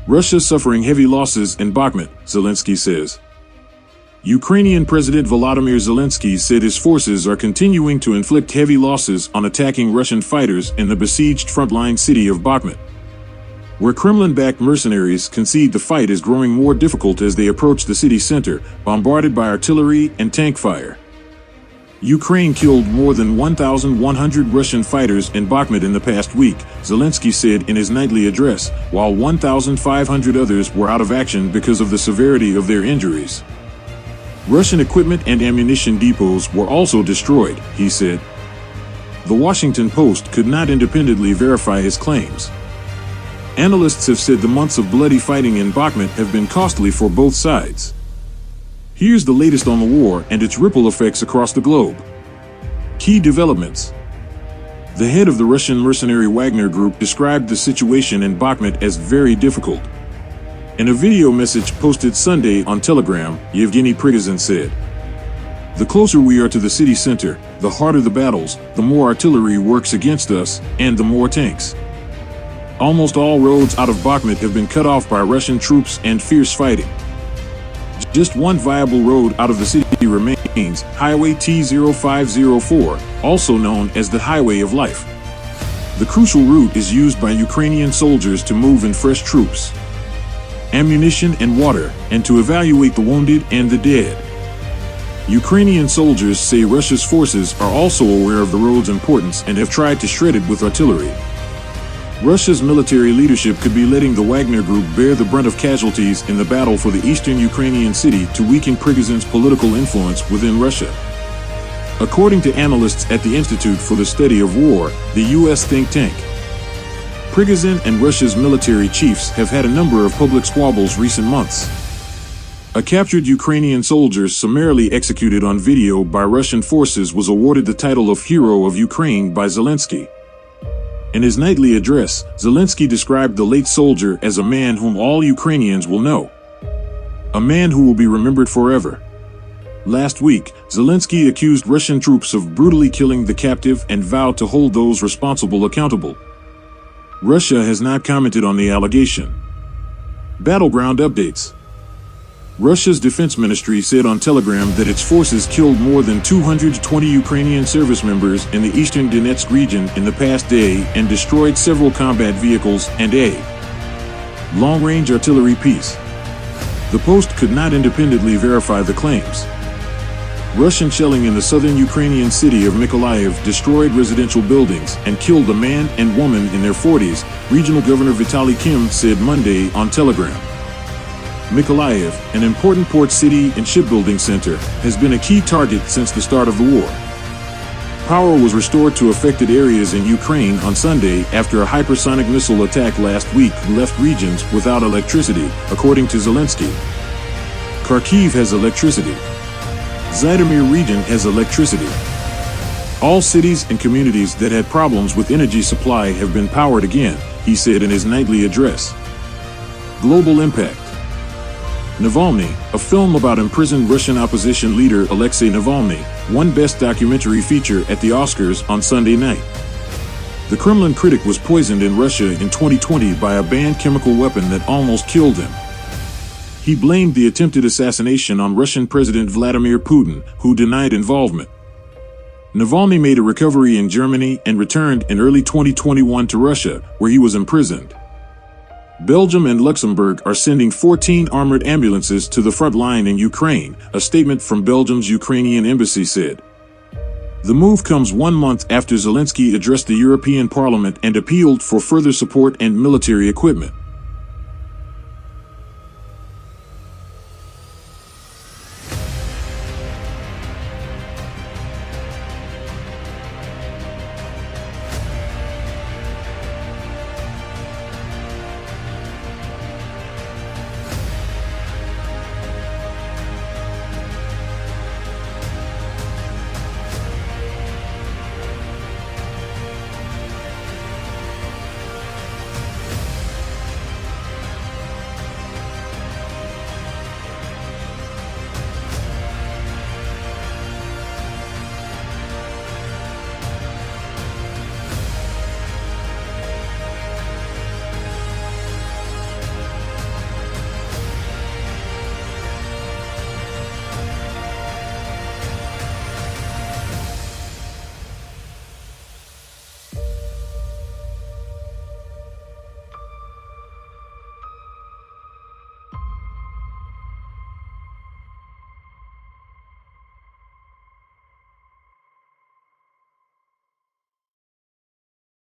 Russia suffering heavy losses in Bakhmut, Zelensky says. Ukrainian President Volodymyr Zelensky said his forces are continuing to inflict heavy losses on attacking Russian fighters in the besieged frontline city of Bakhmut, where Kremlin-backed mercenaries concede the fight is growing more difficult as they approach the city center, bombarded by artillery and tank fire. Ukraine killed more than 1,100 Russian fighters in Bakhmut in the past week, Zelensky said in his nightly address, while 1,500 others were out of action because of the severity of their injuries. Russian equipment and ammunition depots were also destroyed, he said. The Washington Post could not independently verify his claims. Analysts have said the months of bloody fighting in Bakhmut have been costly for both sides. Here's the latest on the war and its ripple effects across the globe. Key developments. The head of the Russian mercenary Wagner Group described the situation in Bakhmut as very difficult. In a video message posted Sunday on Telegram, Yevgeny Prigozhin said, "The closer we are to the city center, the harder the battles, the more artillery works against us, and the more tanks. Almost all roads out of Bakhmut have been cut off by Russian troops and fierce fighting. Just one viable road out of the city remains, Highway T0504, also known as the Highway of Life. The crucial route is used by Ukrainian soldiers to move in fresh troops, ammunition and water, and to evacuate the wounded and the dead." Ukrainian soldiers say Russia's forces are also aware of the road's importance and have tried to shred it with artillery. Russia's military leadership could be letting the Wagner Group bear the brunt of casualties in the battle for the eastern Ukrainian city to weaken Prigozhin's political influence within Russia. According to analysts at the Institute for the Study of War, the U.S. think tank, Prigozhin and Russia's military chiefs have had a number of public squabbles recent months. A captured Ukrainian soldier summarily executed on video by Russian forces was awarded the title of Hero of Ukraine by Zelensky. In his nightly address, Zelensky described the late soldier as a man whom all Ukrainians will know. A man who will be remembered forever. Last week, Zelensky accused Russian troops of brutally killing the captive and vowed to hold those responsible accountable. Russia has not commented on the allegation. Battleground updates. Russia's defense ministry said on Telegram that its forces killed more than 220 Ukrainian service members in the eastern Donetsk region in the past day and destroyed several combat vehicles and a long-range artillery piece. The Post could not independently verify the claims. Russian shelling in the southern Ukrainian city of Mykolaiv destroyed residential buildings and killed a man and woman in their 40s, Regional Governor Vitaly Kim said Monday on Telegram. Mykolaiv, an important port city and shipbuilding center, has been a key target since the start of the war. Power was restored to affected areas in Ukraine on Sunday after a hypersonic missile attack last week left regions without electricity, according to Zelensky. Kharkiv has electricity. Zhytomyr region has electricity. All cities and communities that had problems with energy supply have been powered again, he said in his nightly address. Global impact. Navalny, a film about imprisoned Russian opposition leader Alexei Navalny, won Best Documentary Feature at the Oscars on Sunday night. The Kremlin critic was poisoned in Russia in 2020 by a banned chemical weapon that almost killed him. He blamed the attempted assassination on Russian President Vladimir Putin, who denied involvement. Navalny made a recovery in Germany and returned in early 2021 to Russia, where he was imprisoned. Belgium and Luxembourg are sending 14 armored ambulances to the front line in Ukraine, a statement from Belgium's Ukrainian embassy said. The move comes 1 month after Zelensky addressed the European Parliament and appealed for further support and military equipment.